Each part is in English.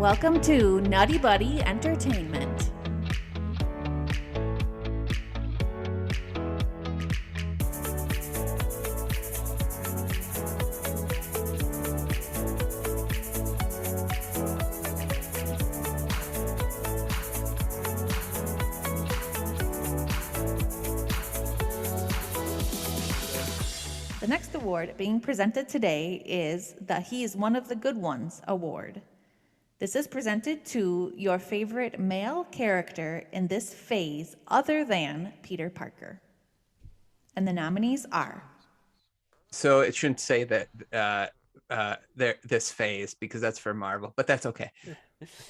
Welcome to Nutty Buddy Entertainment. The next award being presented today is the He is One of the Good Ones award. This is presented to your favorite male character in this phase other than Peter Parker. And the nominees are... So it shouldn't say that this phase because that's for Marvel, but that's okay.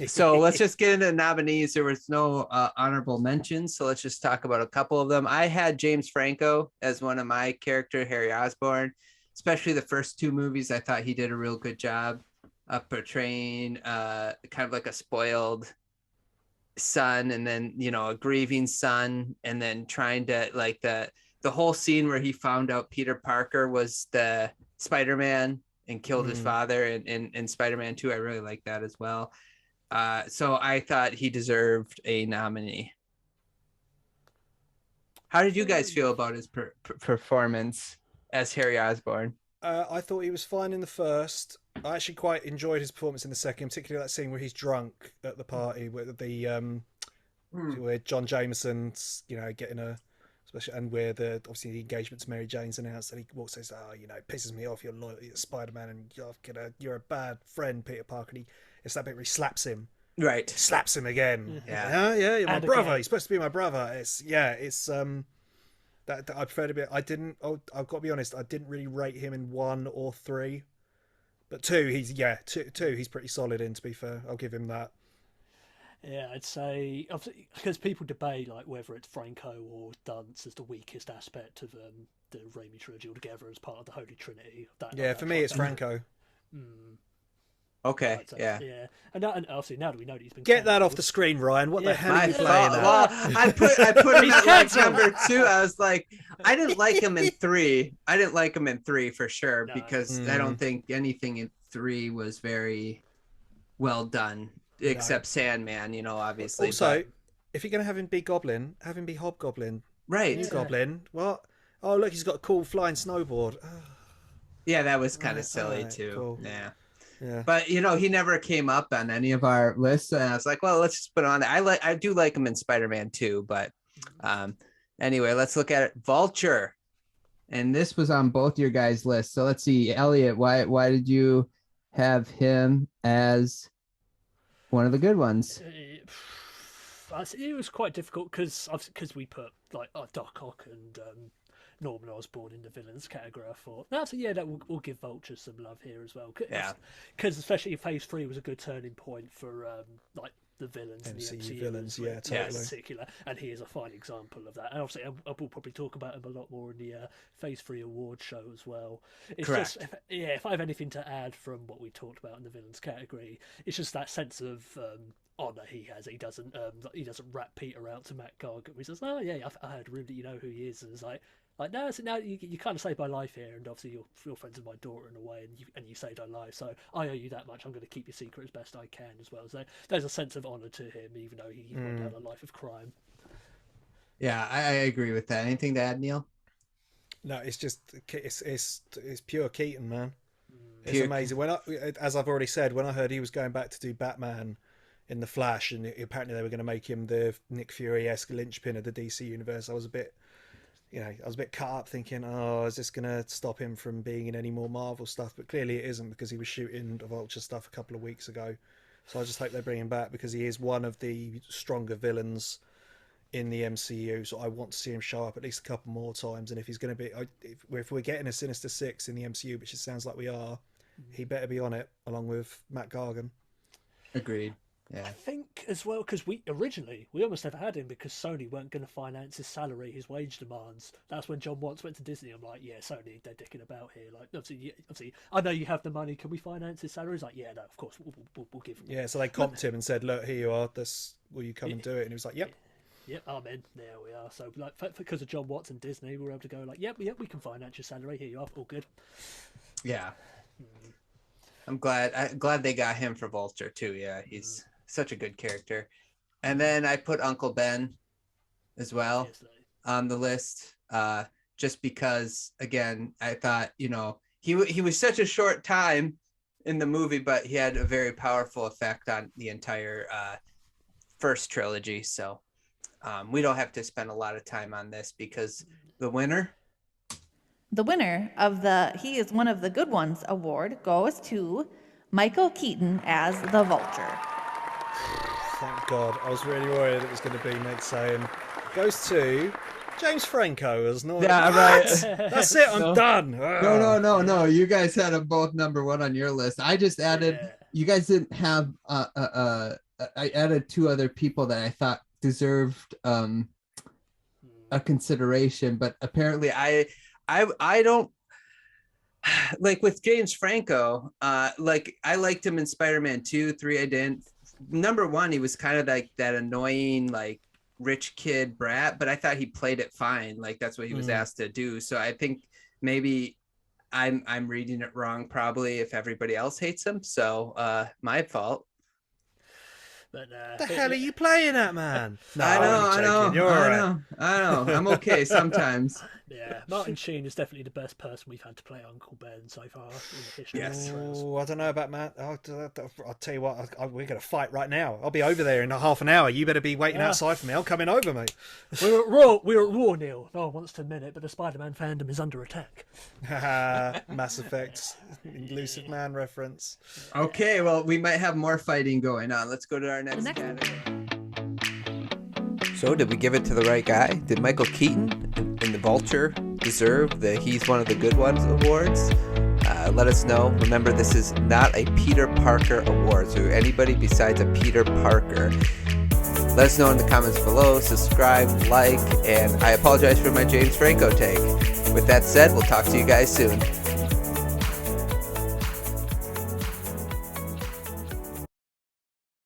So let's just get into the nominees. There was no honorable mentions, so let's just talk about a couple of them. I had James Franco as one of my character, Harry Osborn, especially the first two movies. I thought he did a real good job of portraying kind of like a spoiled son, and then a grieving son, and then trying to like the whole scene where he found out Peter Parker was the Spider-Man and killed his father in Spider-Man 2. I really like that as well. So I thought he deserved a nominee. How did you guys feel about his performance as Harry Osborn? I thought he was fine in the first. I actually quite enjoyed his performance in the second, particularly that scene where he's drunk at the party with the where John Jameson's getting a special, and where obviously the engagement to Mary Jane's announced, and he walks and says, it pisses me off, you're loyal, you're Spider-Man, and you're a bad friend, Peter Parker. And it's that bit where he slaps him. Right. Slaps him again. Yeah, you're my brother. You're supposed to be my brother. It's that I preferred a bit. I've got to be honest, I didn't really rate him in 1 or 3. But 2, he's pretty solid in, to be fair. I'll give him that. Yeah, I'd say, because people debate like whether it's Franco or Dunst as the weakest aspect of the Raimi trilogy altogether as part of the Holy Trinity. For me, it's Franco. Okay, yeah. And obviously now that we know that he's been... Get that off the screen, Ryan. What the hell are you playing at? Well, I put him at like number 2. I was like, I didn't like him in 3. I didn't like him in 3 for sure, because I don't think anything in 3 was very well done, except Sandman, obviously. Also, if you're going to have him be Goblin, have him be Hobgoblin. Right. New Goblin. What? Oh, look, he's got a cool flying snowboard. Yeah, that was kind of silly too. Cool. Yeah. Yeah. But he never came up on any of our lists, and I was like, well, let's just put it on there. I do like him in Spider-Man 2, but anyway, let's look at it. Vulture, and this was on both your guys' lists. So let's see, Elliot, why did you have him as one of the good ones? It was quite difficult because we put like Doc Ock and Norman Osborn in the villains category. I thought we'll give Vulture some love here as well. Because especially Phase 3 was a good turning point for like the villains in the MCU villains, totally. In particular, and he is a fine example of that. And obviously, I will probably talk about him a lot more in the Phase 3 award show as well. It's correct. Just, if I have anything to add from what we talked about in the villains category, it's just that sense of honor he has. He doesn't rat Peter out to Matt Gargan. He says, "Oh yeah, I heard a rumor that you know who he is," and it's like no, so now you kind of saved my life here, and obviously you're friends with my daughter in a way, and you saved her life, so I owe you that much. I'm going to keep your secret as best I can as well. So there's a sense of honour to him, even though he went down a life of crime. Yeah, I agree with that. Anything to add, Neil? No, it's just it's pure Keaton, man. It's amazing. As I've already said, when I heard he was going back to do Batman in the Flash, and apparently they were going to make him the Nick Fury-esque linchpin of the DC universe, I was a bit cut up thinking, is this going to stop him from being in any more Marvel stuff? But clearly it isn't, because he was shooting the Vulture stuff a couple of weeks ago. So I just hope they bring him back, because he is one of the stronger villains in the MCU. So I want to see him show up at least a couple more times. And if he's going to be, if we're getting a Sinister Six in the MCU, which it sounds like we are, he better be on it along with Matt Gargan. Agreed. Yeah. I think as well, because we almost never had him because Sony weren't going to finance his salary, his wage demands. That's when John Watts went to Disney. I'm like, yeah, Sony, they're dicking about here. Like, obviously, I know you have the money. Can we finance his salary? He's like, yeah, no, of course, we'll give him. Yeah, so they comped him and said, look, here you are. Will you come and do it? And he was like, yep. Yep, I'm in. There we are. So, like, because of John Watts and Disney, we were able to go like, yep, we can finance your salary. Here you are. All good. Yeah. I'm glad they got him for Vulture too. Yeah, he's such a good character. And then I put Uncle Ben as well Obviously. on the list, just because, again, I thought, he was such a short time in the movie, but he had a very powerful effect on the entire first trilogy. So we don't have to spend a lot of time on this because the winner of the He is One of the Good Ones award goes to Michael Keaton as the Vulture. Thank God. I was really worried it was going to be Meg saying, goes to James Franco as Neil. Yeah, right. That's it. I'm done. No. You guys had them both number one on your list. I just added. Yeah. You guys didn't have. I added two other people that I thought deserved a consideration, but apparently I don't. Like with James Franco, like I liked him in Spider-Man 2, 3. I didn't. Number 1, he was kind of like that annoying, like rich kid brat, but I thought he played it fine. Like that's what he was asked to do. So I think maybe I'm reading it wrong, probably, if everybody else hates him. So my fault. But the hell are you playing at, man? No, I know. I'm okay sometimes. Yeah, Martin Sheen is definitely the best person we've had to play Uncle Ben so far in the history of the trails. Oh, I don't know about Matt. I'll tell you what, we're going to fight right now. I'll be over there in half an hour. You better be waiting outside for me. I'm coming over, mate. We're at Raw, Neil. No one wants to admit it, but the Spider-Man fandom is under attack. Mass Effect, Elusive Man reference. Okay, well, we might have more fighting going on. Let's go to our next category. So, did we give it to the right guy? Did Michael Keaton in the Vulture deserve the He's One of the Good Ones awards? Let us know. Remember, this is not a Peter Parker award, so anybody besides a Peter Parker. Let us know in the comments below. Subscribe, like, and I apologize for my James Franco take. With that said, we'll talk to you guys soon.